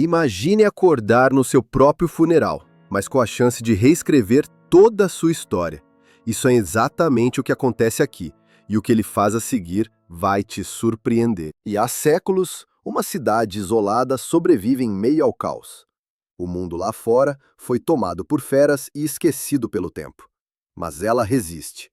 Imagine acordar no seu próprio funeral, mas com a chance de reescrever toda a sua história. Isso é exatamente o que acontece aqui, e o que ele faz a seguir vai te surpreender. E há séculos, uma cidade isolada sobrevive em meio ao caos. O mundo lá fora foi tomado por feras e esquecido pelo tempo. Mas ela resiste.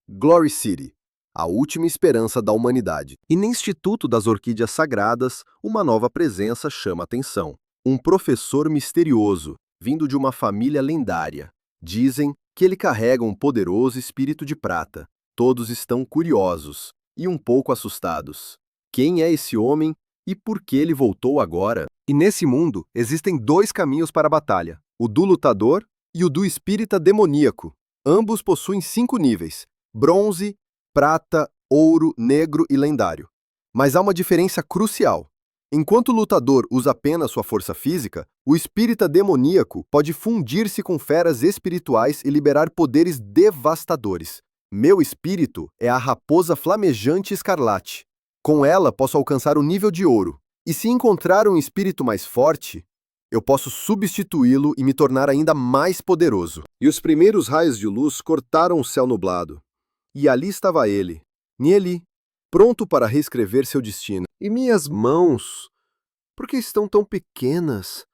Glory City, a última esperança da humanidade. E no Instituto das Orquídeas Sagradas, uma nova presença chama atenção. Um professor misterioso, vindo de uma família lendária. Dizem que ele carrega um poderoso espírito de prata. Todos estão curiosos e um pouco assustados. Quem é esse homem e por que ele voltou agora? E nesse mundo, existem dois caminhos para a batalha: o do lutador e o do espírita demoníaco. Ambos possuem 5 níveis: bronze, prata, ouro, negro e lendário. Mas há uma diferença crucial. Enquanto o lutador usa apenas sua força física, o espírita demoníaco pode fundir-se com feras espirituais e liberar poderes devastadores. Meu espírito é a raposa flamejante escarlate. Com ela, posso alcançar o nível de ouro. E se encontrar um espírito mais forte, eu posso substituí-lo e me tornar ainda mais poderoso. E os primeiros raios de luz cortaram o céu nublado. E ali estava ele, Nieli, pronto para reescrever seu destino. E minhas mãos, por que estão tão pequenas?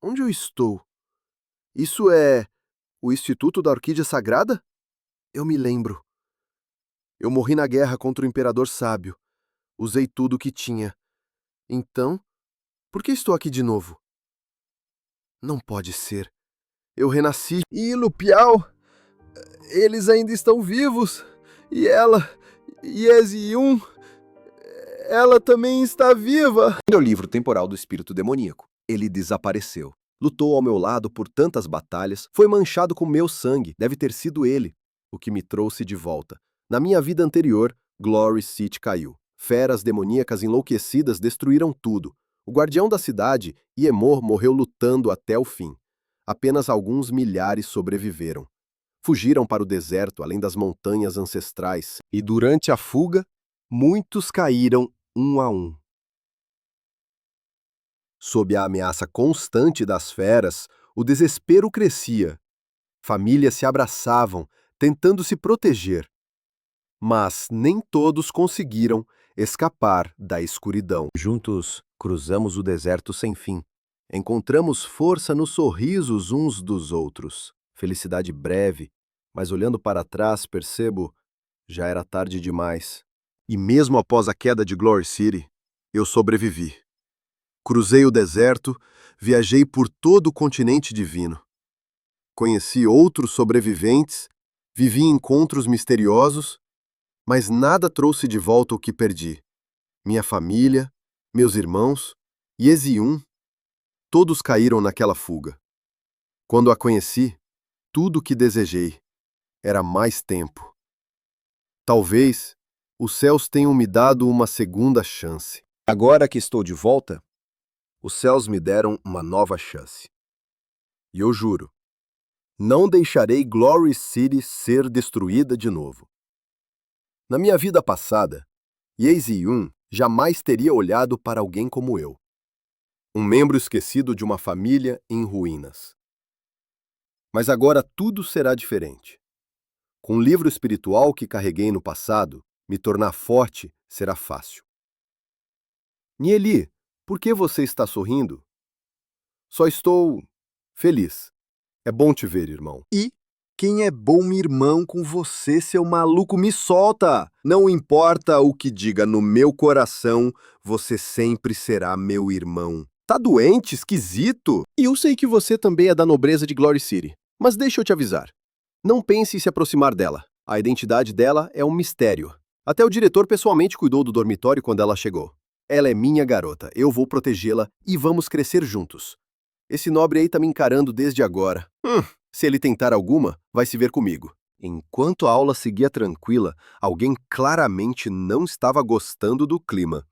Onde eu estou? Isso é o Instituto da Orquídea Sagrada? Eu me lembro. Eu morri na guerra contra o Imperador Sábio. Usei tudo o que tinha. Então, por que estou aqui de novo? Não pode ser. Eu renasci. E Lupial, eles ainda estão vivos. E ela, Yesiun, ela também está viva. No livro temporal do espírito demoníaco, ele desapareceu. Lutou ao meu lado por tantas batalhas, foi manchado com meu sangue. Deve ter sido ele o que me trouxe de volta. Na minha vida anterior, Glory City caiu. Feras demoníacas enlouquecidas destruíram tudo. O guardião da cidade, Iemor, morreu lutando até o fim. Apenas alguns milhares sobreviveram. Fugiram para o deserto, além das montanhas ancestrais. E durante a fuga, muitos caíram um a um. Sob a ameaça constante das feras, o desespero crescia. Famílias se abraçavam, tentando se proteger. Mas nem todos conseguiram escapar da escuridão. Juntos, cruzamos o deserto sem fim. Encontramos força nos sorrisos uns dos outros. Felicidade breve, mas olhando para trás percebo, já era tarde demais. E mesmo após a queda de Glory City, eu sobrevivi. Cruzei o deserto, viajei por todo o continente divino. Conheci outros sobreviventes, vivi encontros misteriosos, mas nada trouxe de volta o que perdi. Minha família, meus irmãos e Eziun, todos caíram naquela fuga. Quando a conheci, tudo o que desejei era mais tempo. Talvez os céus tenham me dado uma segunda chance. Agora que estou de volta, os céus me deram uma nova chance. E eu juro, não deixarei Glory City ser destruída de novo. Na minha vida passada, Eziun jamais teria olhado para alguém como eu. Um membro esquecido de uma família em ruínas. Mas agora tudo será diferente. Com o livro espiritual que carreguei no passado, me tornar forte será fácil. Nieli, por que você está sorrindo? Só estou feliz. É bom te ver, irmão. E quem é bom irmão com você, seu maluco? Me solta! Não importa o que diga no meu coração, você sempre será meu irmão. Tá doente, esquisito? E eu sei que você também é da nobreza de Glory City. Mas deixa eu te avisar. Não pense em se aproximar dela. A identidade dela é um mistério. Até o diretor pessoalmente cuidou do dormitório quando ela chegou. Ela é minha garota, eu vou protegê-la e vamos crescer juntos. Esse nobre aí tá me encarando desde agora. Se ele tentar alguma, vai se ver comigo. Enquanto a aula seguia tranquila, alguém claramente não estava gostando do clima.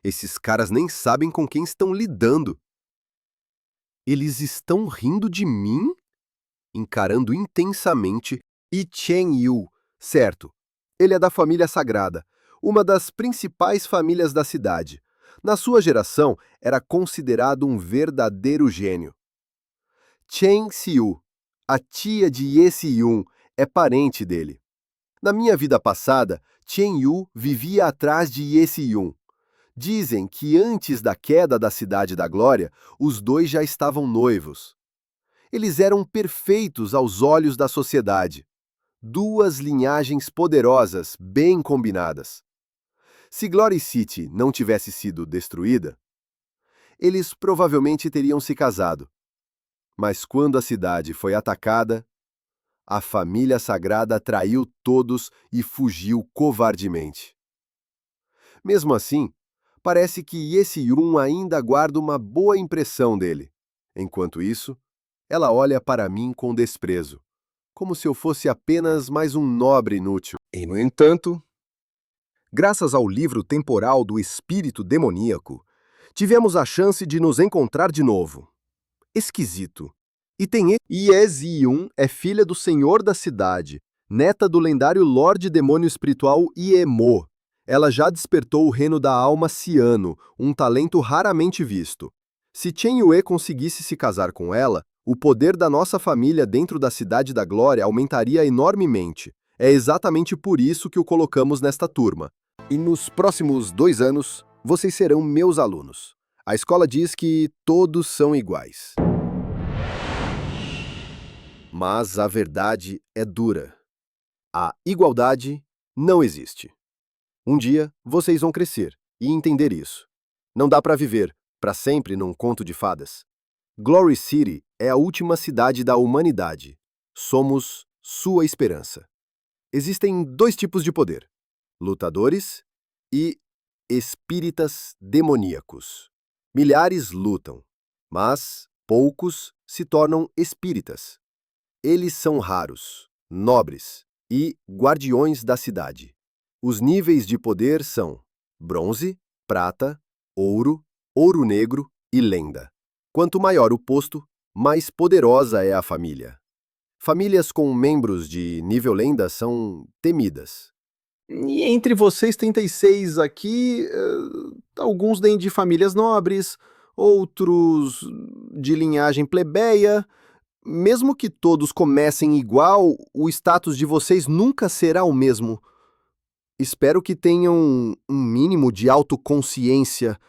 Esses caras nem sabem com quem estão lidando. Eles estão rindo de mim? Encarando intensamente Yi Chen-yu, certo. Ele é da família sagrada, uma das principais famílias da cidade. Na sua geração, era considerado um verdadeiro gênio. Chen Xiu, a tia de Ye Xiong, é parente dele. Na minha vida passada, Chen Yu vivia atrás de Ye Xiong. Dizem que antes da queda da Cidade da Glória, os dois já estavam noivos. Eles eram perfeitos aos olhos da sociedade. Duas linhagens poderosas, bem combinadas. Se Glory City não tivesse sido destruída, eles provavelmente teriam se casado. Mas quando a cidade foi atacada, a família sagrada traiu todos e fugiu covardemente. Mesmo assim, parece que Ye-Seon ainda guarda uma boa impressão dele. Enquanto isso, ela olha para mim com desprezo, como se eu fosse apenas mais um nobre inútil. E, no entanto, graças ao livro temporal do espírito demoníaco, tivemos a chance de nos encontrar de novo. Esquisito. E tem Ye-Seon é filha do senhor da cidade, neta do lendário Lorde Demônio Espiritual Iemo. Ela já despertou o reino da alma Ciano, um talento raramente visto. Se Chen Yue conseguisse se casar com ela, o poder da nossa família dentro da Cidade da Glória aumentaria enormemente. É exatamente por isso que o colocamos nesta turma. E nos próximos 2 anos, vocês serão meus alunos. A escola diz que todos são iguais. Mas a verdade é dura. A igualdade não existe. Um dia, vocês vão crescer e entender isso. Não dá para viver para sempre num conto de fadas. Glory City é a última cidade da humanidade. Somos sua esperança. Existem 2 tipos de poder: lutadores e espíritas demoníacos. Milhares lutam, mas poucos se tornam espíritas. Eles são raros, nobres e guardiões da cidade. Os níveis de poder são bronze, prata, ouro, ouro negro e lenda. Quanto maior o posto, mais poderosa é a família. Famílias com membros de nível lenda são temidas. E entre vocês 36 aqui, alguns vêm de famílias nobres, outros de linhagem plebeia. Mesmo que todos comecem igual, o status de vocês nunca será o mesmo. Espero que tenham um mínimo de autoconsciência.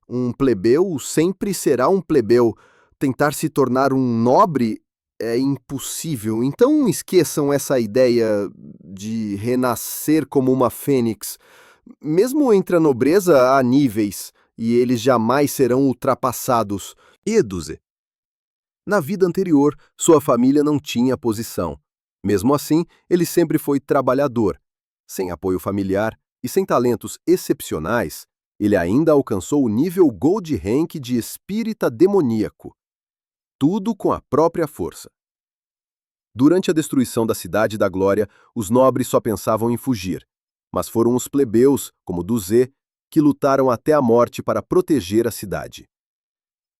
Um plebeu sempre será um plebeu. Tentar se tornar um nobre é impossível. Então esqueçam essa ideia de renascer como uma fênix. Mesmo entre a nobreza há níveis, e eles jamais serão ultrapassados. Eduze. Na vida anterior, sua família não tinha posição. Mesmo assim, ele sempre foi trabalhador. Sem apoio familiar e sem talentos excepcionais, ele ainda alcançou o nível Gold Rank de espírita demoníaco. Tudo com a própria força. Durante a destruição da Cidade da Glória, os nobres só pensavam em fugir. Mas foram os plebeus, como Duzé, que lutaram até a morte para proteger a cidade.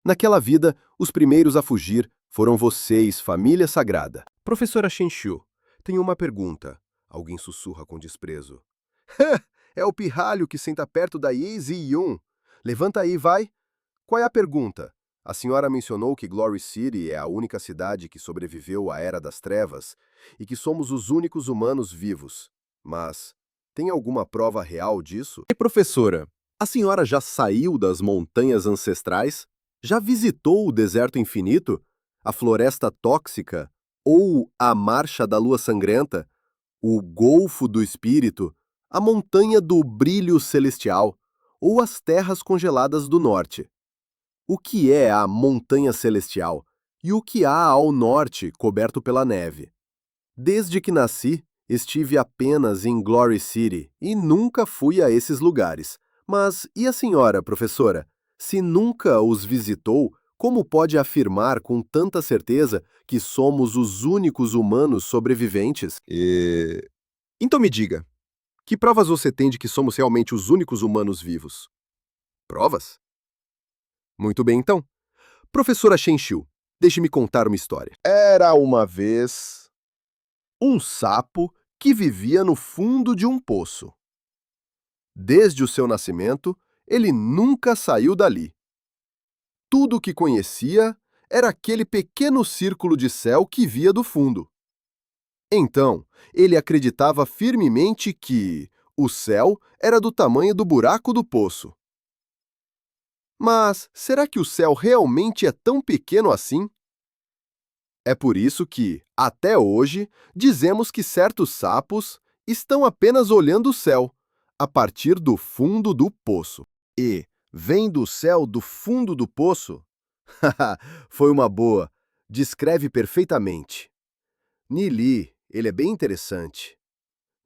Naquela vida, os primeiros a fugir foram vocês, família sagrada. Professora Shenxiu, tenho uma pergunta. Alguém sussurra com desprezo. É o pirralho que senta perto da Ye Ziyun. Levanta aí, vai. Qual é a pergunta? A senhora mencionou que Glory City é a única cidade que sobreviveu à Era das Trevas e que somos os únicos humanos vivos. Mas tem alguma prova real disso? E professora, a senhora já saiu das montanhas ancestrais? Já visitou o deserto infinito? A floresta tóxica? Ou a marcha da lua sangrenta? O golfo do espírito? A montanha do brilho celestial? Ou as terras congeladas do norte? O que é a montanha celestial? E o que há ao norte, coberto pela neve? Desde que nasci, estive apenas em Glory City e nunca fui a esses lugares. Mas e a senhora, professora? Se nunca os visitou, como pode afirmar com tanta certeza que somos os únicos humanos sobreviventes? Então me diga, que provas você tem de que somos realmente os únicos humanos vivos? Provas? Muito bem, então. Professora Shenxiu, deixe-me contar uma história. Era uma vez um sapo que vivia no fundo de um poço. Desde o seu nascimento, Ele nunca saiu dali. Tudo o que conhecia era aquele pequeno círculo de céu que via do fundo. Então, ele acreditava firmemente que o céu era do tamanho do buraco do poço. Mas será que o céu realmente é tão pequeno assim? É por isso que, até hoje, dizemos que certos sapos estão apenas olhando o céu, a partir do fundo do poço. E, vem do céu do fundo do poço? Haha, foi uma boa. Descreve perfeitamente. Nili, ele é bem interessante.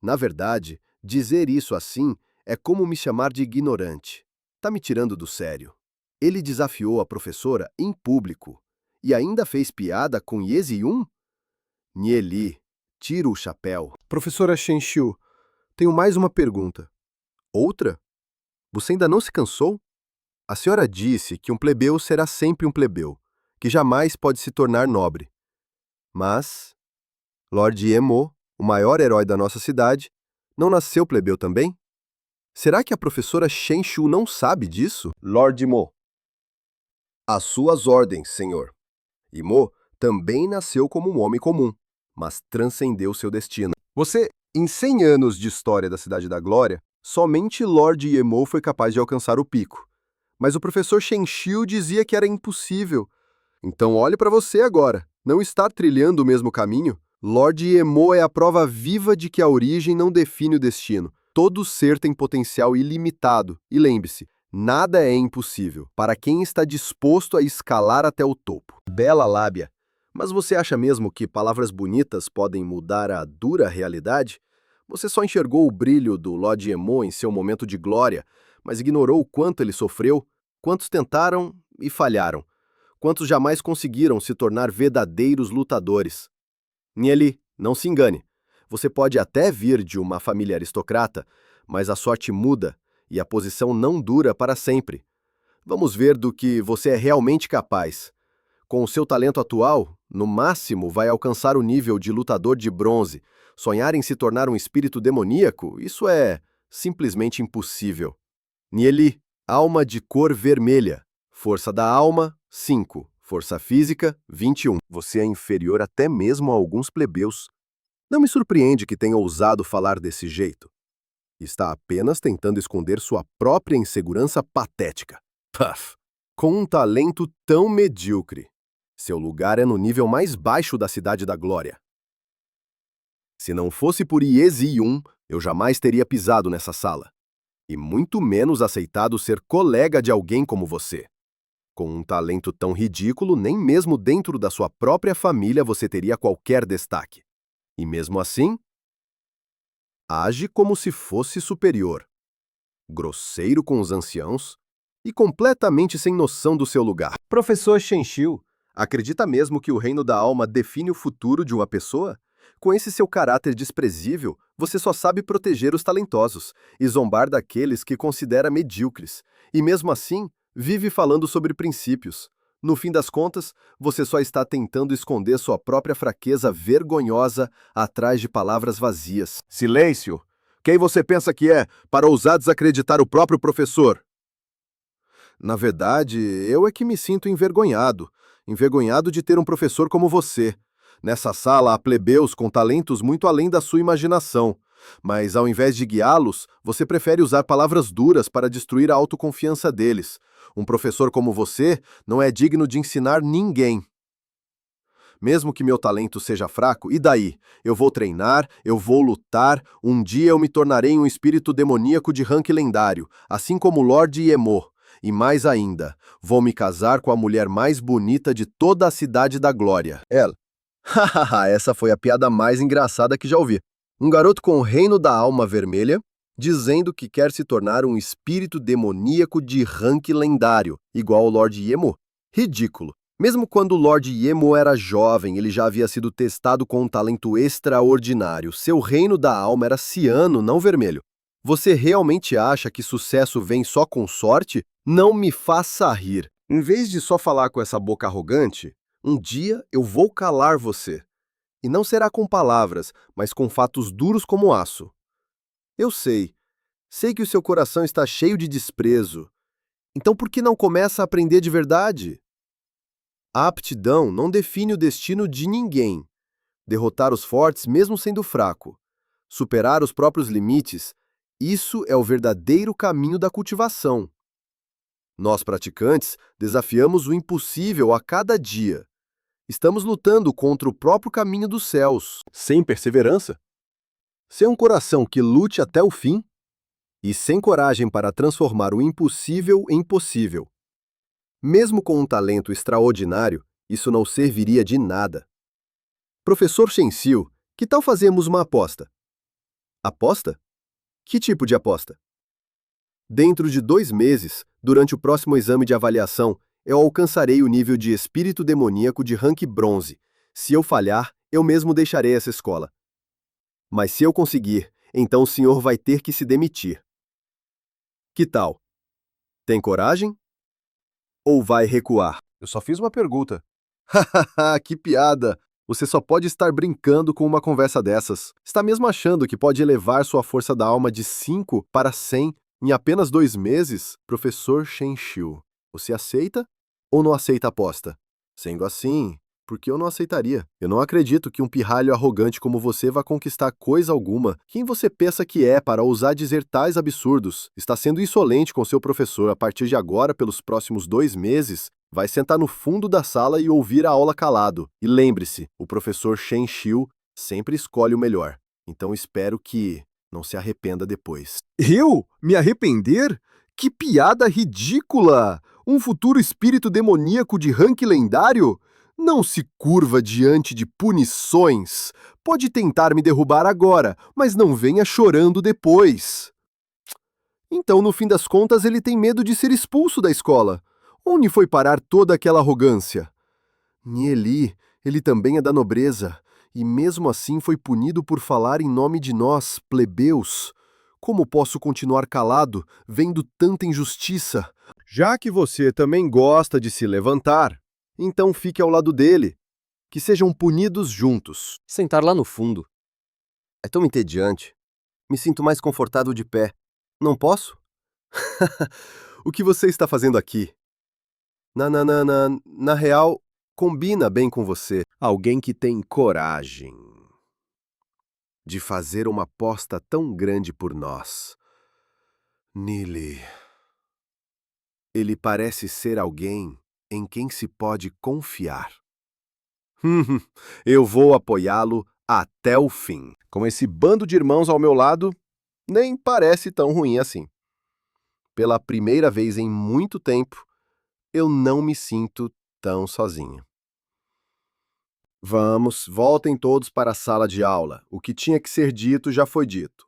Na verdade, dizer isso assim é como me chamar de ignorante. Tá me tirando do sério. Ele desafiou a professora em público e ainda fez piada com Yezi-un? Nieli, tira o chapéu. Professora Shenxiu, tenho mais uma pergunta. Outra? Você ainda não se cansou? A senhora disse que um plebeu será sempre um plebeu, que jamais pode se tornar nobre. Mas Lord Emo, o maior herói da nossa cidade, não nasceu plebeu também? Será que a professora Shenxiu não sabe disso? Lord Emo. Às suas ordens, senhor. Emo também nasceu como um homem comum, mas transcendeu seu destino. Em 100 anos de história da Cidade da Glória, somente Lord Emo foi capaz de alcançar o pico. Mas o professor Shenxiu dizia que era impossível. Então olhe para você agora. Não está trilhando o mesmo caminho? Lord Emo é a prova viva de que a origem não define o destino. Todo ser tem potencial ilimitado. E lembre-se, nada é impossível para quem está disposto a escalar até o topo. Bela lábia. Mas você acha mesmo que palavras bonitas podem mudar a dura realidade? Você só enxergou o brilho do Lord Emo em seu momento de glória, mas ignorou o quanto ele sofreu, quantos tentaram e falharam, quantos jamais conseguiram se tornar verdadeiros lutadores. Nieli, não se engane. Você pode até vir de uma família aristocrata, mas a sorte muda e a posição não dura para sempre. Vamos ver do que você é realmente capaz. Com o seu talento atual, no máximo vai alcançar o nível de lutador de bronze. Sonhar em se tornar um espírito demoníaco, isso é simplesmente impossível. Nieli, alma de cor vermelha. Força da alma, 5. Força física, 21. Você é inferior até mesmo a alguns plebeus. Não me surpreende que tenha ousado falar desse jeito. Está apenas tentando esconder sua própria insegurança patética. Puff! Com um talento tão medíocre. Seu lugar é no nível mais baixo da Cidade da Glória. Se não fosse por Yezi-un, eu jamais teria pisado nessa sala. E muito menos aceitado ser colega de alguém como você. Com um talento tão ridículo, nem mesmo dentro da sua própria família você teria qualquer destaque. E mesmo assim, age como se fosse superior. Grosseiro com os anciãos e completamente sem noção do seu lugar. Professor Shenxiu, acredita mesmo que o reino da alma define o futuro de uma pessoa? Com esse seu caráter desprezível, você só sabe proteger os talentosos e zombar daqueles que considera medíocres. E mesmo assim, vive falando sobre princípios. No fim das contas, você só está tentando esconder sua própria fraqueza vergonhosa atrás de palavras vazias. Silêncio! Quem você pensa que é para ousar desacreditar o próprio professor? Na verdade, eu é que me sinto envergonhado. Envergonhado de ter um professor como você. Nessa sala há plebeus com talentos muito além da sua imaginação. Mas ao invés de guiá-los, você prefere usar palavras duras para destruir a autoconfiança deles. Um professor como você não é digno de ensinar ninguém. Mesmo que meu talento seja fraco, e daí? Eu vou treinar, eu vou lutar, um dia eu me tornarei um espírito demoníaco de rank lendário, assim como Lord Emo. E mais ainda, vou me casar com a mulher mais bonita de toda a Cidade da Glória. Ela. Hahaha, essa foi a piada mais engraçada que já ouvi. Um garoto com o reino da alma vermelha, dizendo que quer se tornar um espírito demoníaco de rank lendário, igual ao Lord Emo. Ridículo. Mesmo quando o Lord Emo era jovem, ele já havia sido testado com um talento extraordinário. Seu reino da alma era ciano, não vermelho. Você realmente acha que sucesso vem só com sorte? Não me faça rir. Em vez de só falar com essa boca arrogante, um dia eu vou calar você. E não será com palavras, mas com fatos duros como aço. Eu sei que o seu coração está cheio de desprezo, Então por que não começa a aprender de verdade? A aptidão não define o destino de ninguém. Derrotar os fortes mesmo sendo fraco. Superar os próprios limites, isso é o verdadeiro caminho da cultivação. Nós, praticantes, desafiamos o impossível a cada dia. Estamos lutando contra o próprio caminho dos céus. Sem perseverança? Sem um coração que lute até o fim? E sem coragem para transformar o impossível em possível. Mesmo com um talento extraordinário, isso não serviria de nada. Professor Shenxiu, que tal fazermos uma aposta? Aposta? Que tipo de aposta? Dentro de 2 meses, durante o próximo exame de avaliação, eu alcançarei o nível de espírito demoníaco de rank bronze. Se eu falhar, eu mesmo deixarei essa escola. Mas se eu conseguir, então o senhor vai ter que se demitir. Que tal? Tem coragem? Ou vai recuar? Eu só fiz uma pergunta. Hahaha, que piada! Você só pode estar brincando com uma conversa dessas. Está mesmo achando que pode elevar sua força da alma de 5 para 100 em apenas 2 meses? Professor Shenxiu, você aceita ou não aceita a aposta? Sendo assim, por que eu não aceitaria? Eu não acredito que um pirralho arrogante como você vá conquistar coisa alguma. Quem você pensa que é para ousar dizer tais absurdos? Está sendo insolente com seu professor. A partir de agora, pelos próximos 2 meses, vai sentar no fundo da sala e ouvir a aula calado. E lembre-se, o professor Shenxiu sempre escolhe o melhor. Então espero que não se arrependa depois. Eu? Me arrepender? Que piada ridícula! Um futuro espírito demoníaco de rank lendário? Não se curva diante de punições. Pode tentar me derrubar agora, mas não venha chorando depois. Então, no fim das contas, ele tem medo de ser expulso da escola. Onde foi parar toda aquela arrogância? Nieli, ele também é da nobreza, e mesmo assim foi punido por falar em nome de nós, plebeus. Como posso continuar calado, vendo tanta injustiça? Já que você também gosta de se levantar, então fique ao lado dele. Que sejam punidos juntos. Sentar lá no fundo. É tão entediante. Me sinto mais confortável de pé. Não posso? O que você está fazendo aqui? Na real, combina bem com você. Alguém que tem coragem de fazer uma aposta tão grande por nós. Nili. Ele parece ser alguém em quem se pode confiar. Eu vou apoiá-lo até o fim. Com esse bando de irmãos ao meu lado, nem parece tão ruim assim. Pela primeira vez em muito tempo, eu não me sinto tão sozinho. Vamos, voltem todos para a sala de aula. O que tinha que ser dito já foi dito.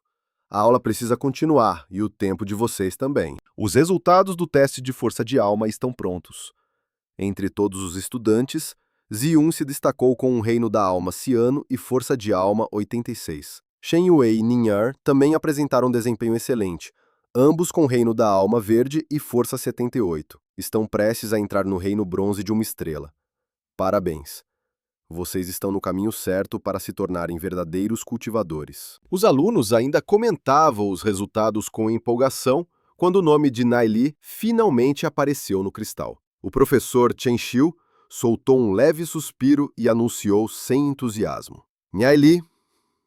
A aula precisa continuar e o tempo de vocês também. Os resultados do teste de força de alma estão prontos. Entre todos os estudantes, Ziyun se destacou com um reino da alma ciano e força de alma 86. Shen Yue e Ninhar também apresentaram um desempenho excelente, ambos com reino da alma verde e força 78. Estão prestes a entrar no reino bronze de uma estrela. Parabéns! Vocês estão no caminho certo para se tornarem verdadeiros cultivadores. Os alunos ainda comentavam os resultados com empolgação quando o nome de Naili finalmente apareceu no cristal. O professor Shenxiu soltou um leve suspiro e anunciou sem entusiasmo. Naili,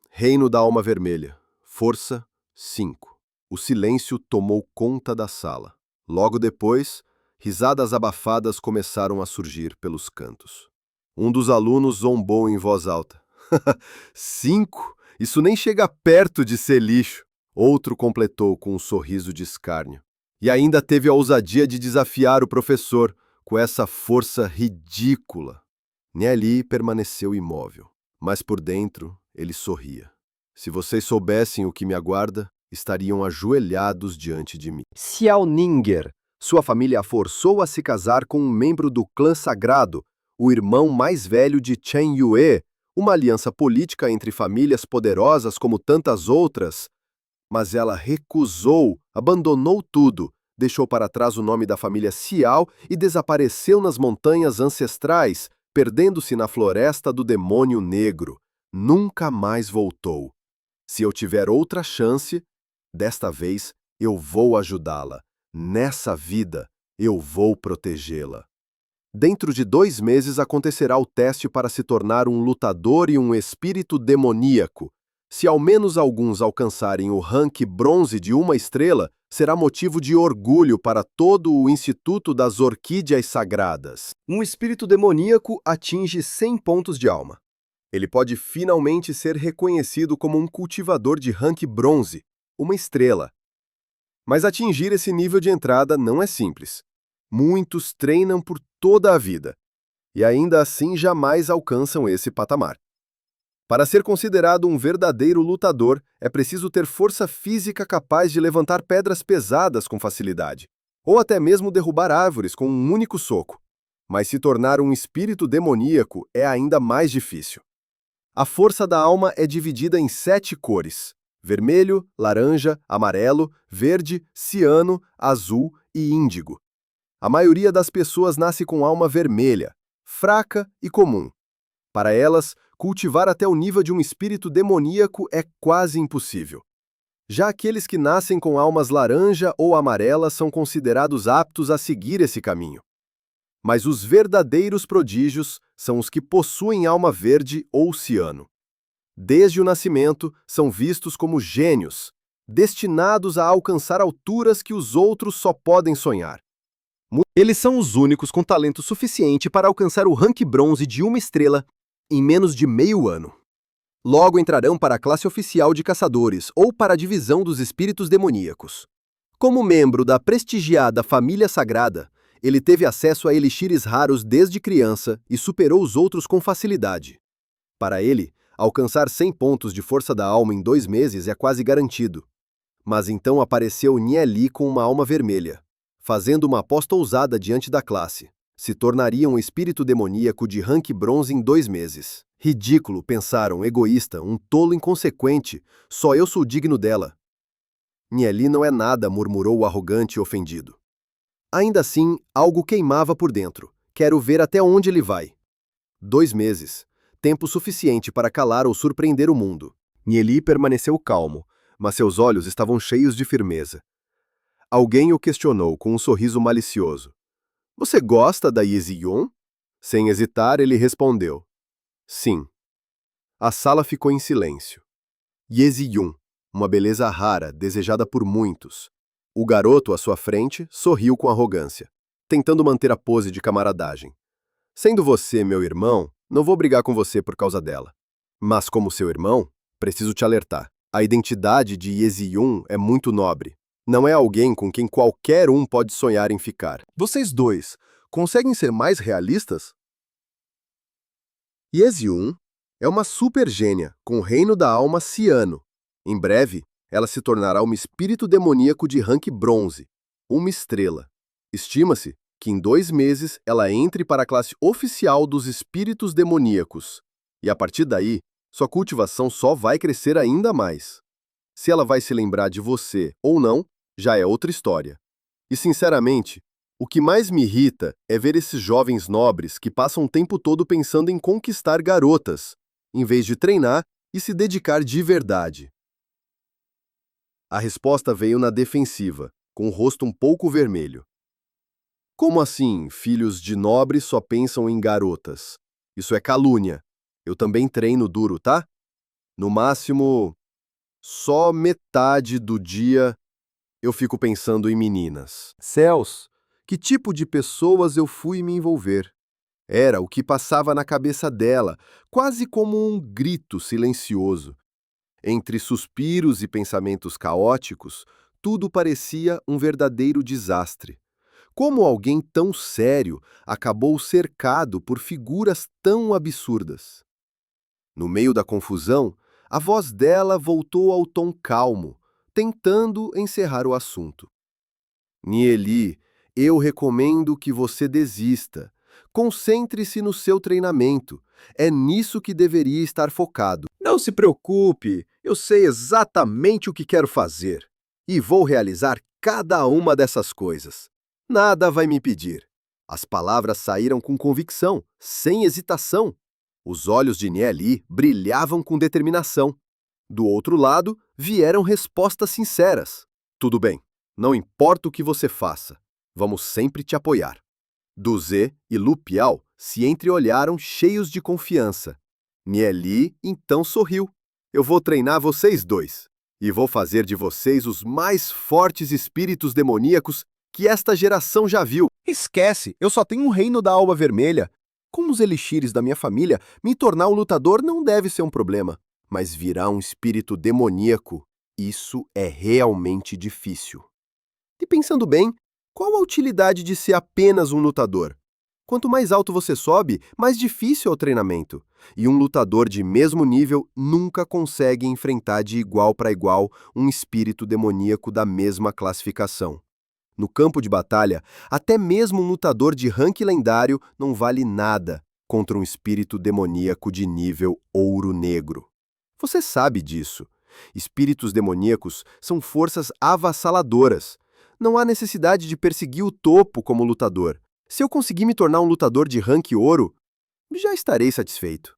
reino da alma vermelha, força 5. O silêncio tomou conta da sala. Logo depois, risadas abafadas começaram a surgir pelos cantos. Um dos alunos zombou em voz alta. 5? Isso nem chega perto de ser lixo. Outro completou com um sorriso de escárnio. E ainda teve a ousadia de desafiar o professor com essa força ridícula. Nieli permaneceu imóvel, mas por dentro ele sorria. Se vocês soubessem o que me aguarda, estariam ajoelhados diante de mim. Xiao Ninger. Sua família a forçou a se casar com um membro do clã sagrado, o irmão mais velho de Chen Yue, uma aliança política entre famílias poderosas como tantas outras. Mas ela recusou, abandonou tudo, deixou para trás o nome da família Xiao e desapareceu nas montanhas ancestrais, perdendo-se na floresta do demônio negro. Nunca mais voltou. Se eu tiver outra chance, desta vez eu vou ajudá-la. Nessa vida, Eu vou protegê-la. Dentro de 2 meses acontecerá o teste para se tornar um lutador e um espírito demoníaco. Se ao menos alguns alcançarem o rank bronze de 1 estrela, será motivo de orgulho para todo o Instituto das Orquídeas Sagradas. Um espírito demoníaco atinge 100 pontos de alma. Ele pode finalmente ser reconhecido como um cultivador de rank bronze, 1 estrela. Mas atingir esse nível de entrada não é simples. Muitos treinam por toda a vida, e ainda assim jamais alcançam esse patamar. Para ser considerado um verdadeiro lutador, é preciso ter força física capaz de levantar pedras pesadas com facilidade, ou até mesmo derrubar árvores com um único soco. Mas se tornar um espírito demoníaco é ainda mais difícil. A força da alma é dividida em 7 cores: vermelho, laranja, amarelo, verde, ciano, azul e índigo. A maioria das pessoas nasce com alma vermelha, fraca e comum. Para elas, cultivar até o nível de um espírito demoníaco é quase impossível. Já aqueles que nascem com almas laranja ou amarela são considerados aptos a seguir esse caminho. Mas os verdadeiros prodígios são os que possuem alma verde ou ciano. Desde o nascimento, são vistos como gênios, destinados a alcançar alturas que os outros só podem sonhar. Eles são os únicos com talento suficiente para alcançar o rank bronze de 1 estrela em menos de meio ano. Logo entrarão para a classe oficial de caçadores ou para a divisão dos espíritos demoníacos. Como membro da prestigiada Família Sagrada, ele teve acesso a elixires raros desde criança e superou os outros com facilidade. Para ele, alcançar 100 pontos de força da alma em 2 meses é quase garantido. Mas então apareceu Nieli com uma alma vermelha. Fazendo uma aposta ousada diante da classe, se tornaria um espírito demoníaco de rank bronze em 2 meses. Ridículo, pensaram, egoísta, um tolo inconsequente, só eu sou digno dela. Nieli não é nada, murmurou o arrogante e ofendido. Ainda assim, algo queimava por dentro. Quero ver até onde ele vai. 2 meses. Tempo suficiente para calar ou surpreender o mundo. Nieli permaneceu calmo, mas seus olhos estavam cheios de firmeza. Alguém o questionou com um sorriso malicioso. Você gosta da Yezion? Sem hesitar, ele respondeu. Sim. A sala ficou em silêncio. Yezion, uma beleza rara, desejada por muitos. O garoto à sua frente sorriu com arrogância, tentando manter a pose de camaradagem. Sendo você meu irmão, não vou brigar com você por causa dela. Mas como seu irmão, preciso te alertar. A identidade de Yezion é muito nobre. Não é alguém com quem qualquer um pode sonhar em ficar. Vocês dois conseguem ser mais realistas? Yezion é uma super gênia com o reino da alma ciano. Em breve, ela se tornará um espírito demoníaco de rank bronze, 1 estrela. Estima-se que em 2 meses ela entre para a classe oficial dos espíritos demoníacos. E a partir daí, sua cultivação só vai crescer ainda mais. Se ela vai se lembrar de você ou não, já é outra história. E, sinceramente, o que mais me irrita é ver esses jovens nobres que passam o tempo todo pensando em conquistar garotas, em vez de treinar e se dedicar de verdade. A resposta veio na defensiva, com o rosto um pouco vermelho. Como assim, filhos de nobres só pensam em garotas? Isso é calúnia. Eu também treino duro, tá? No máximo, só metade do dia eu fico pensando em meninas. Céus, que tipo de pessoas eu fui me envolver? Era o que passava na cabeça dela, quase como um grito silencioso. Entre suspiros e pensamentos caóticos, tudo parecia um verdadeiro desastre. Como alguém tão sério acabou cercado por figuras tão absurdas? No meio da confusão, a voz dela voltou ao tom calmo, tentando encerrar o assunto. Nieli, eu recomendo que você desista. Concentre-se no seu treinamento. É nisso que deveria estar focado. Não se preocupe, eu sei exatamente o que quero fazer. E vou realizar cada uma dessas coisas. Nada vai me impedir. As palavras saíram com convicção, sem hesitação. Os olhos de Nieli brilhavam com determinação. Do outro lado, vieram respostas sinceras. Tudo bem, não importa o que você faça. Vamos sempre te apoiar. Duzé e Lu Piao se entreolharam cheios de confiança. Nieli então sorriu. Eu vou treinar vocês dois e vou fazer de vocês os mais fortes espíritos demoníacos que esta geração já viu. Esquece, eu só tenho um reino da alma vermelha. Com os elixires da minha família, me tornar um lutador não deve ser um problema. Mas virar um espírito demoníaco, isso é realmente difícil. E pensando bem, qual a utilidade de ser apenas um lutador? Quanto mais alto você sobe, mais difícil é o treinamento. E um lutador de mesmo nível nunca consegue enfrentar de igual para igual um espírito demoníaco da mesma classificação. No campo de batalha, até mesmo um lutador de rank lendário não vale nada contra um espírito demoníaco de nível ouro negro. Você sabe disso. Espíritos demoníacos são forças avassaladoras. Não há necessidade de perseguir o topo como lutador. Se eu conseguir me tornar um lutador de rank ouro, já estarei satisfeito.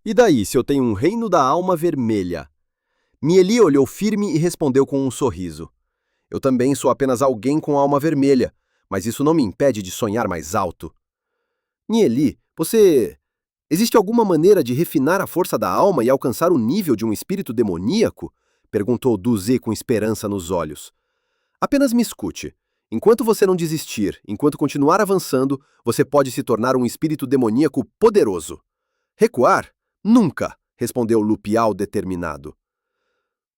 E daí, se eu tenho um reino da alma vermelha? Nieli olhou firme e respondeu com um sorriso. Eu também sou apenas alguém com alma vermelha, mas isso não me impede de sonhar mais alto. Nieli, existe alguma maneira de refinar a força da alma e alcançar o nível de um espírito demoníaco? Perguntou Duzé com esperança nos olhos. Apenas me escute. Enquanto você não desistir, enquanto continuar avançando, você pode se tornar um espírito demoníaco poderoso. Recuar? Nunca, respondeu Lu Piao determinado.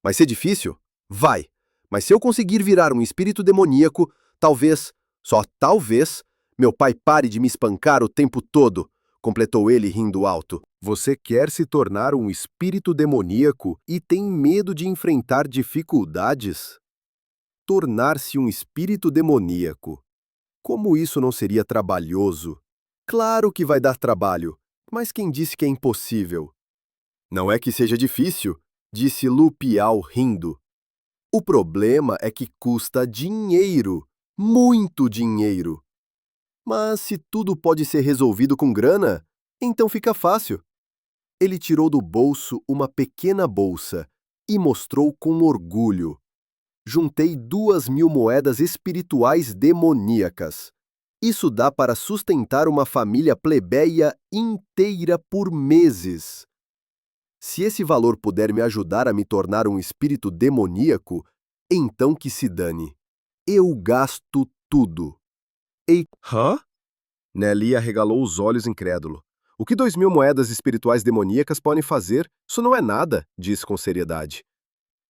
Vai ser difícil? Vai. Mas se eu conseguir virar um espírito demoníaco, talvez, só talvez, meu pai pare de me espancar o tempo todo, completou ele rindo alto. Você quer se tornar um espírito demoníaco e tem medo de enfrentar dificuldades? Tornar-se um espírito demoníaco. Como isso não seria trabalhoso? Claro que vai dar trabalho, mas quem disse que é impossível? Não é que seja difícil, disse Lu Piao rindo. O problema é que custa dinheiro, muito dinheiro. Mas se tudo pode ser resolvido com grana, então fica fácil. Ele tirou do bolso uma pequena bolsa e mostrou com orgulho. Juntei 2.000 moedas espirituais demoníacas. Isso dá para sustentar uma família plebeia inteira por meses. Se esse valor puder me ajudar a me tornar um espírito demoníaco, então que se dane. Eu gasto tudo. Hã? Nelly arregalou os olhos incrédulo. O que 2.000 moedas espirituais demoníacas podem fazer? Isso não é nada, disse com seriedade.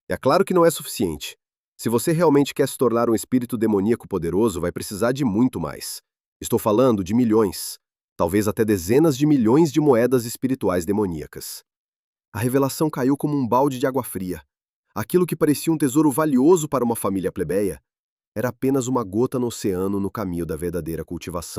É claro que não é suficiente. Se você realmente quer se tornar um espírito demoníaco poderoso, vai precisar de muito mais. Estou falando de milhões, talvez até dezenas de milhões de moedas espirituais demoníacas. A revelação caiu como um balde de água fria. Aquilo que parecia um tesouro valioso para uma família plebeia era apenas uma gota no oceano no caminho da verdadeira cultivação.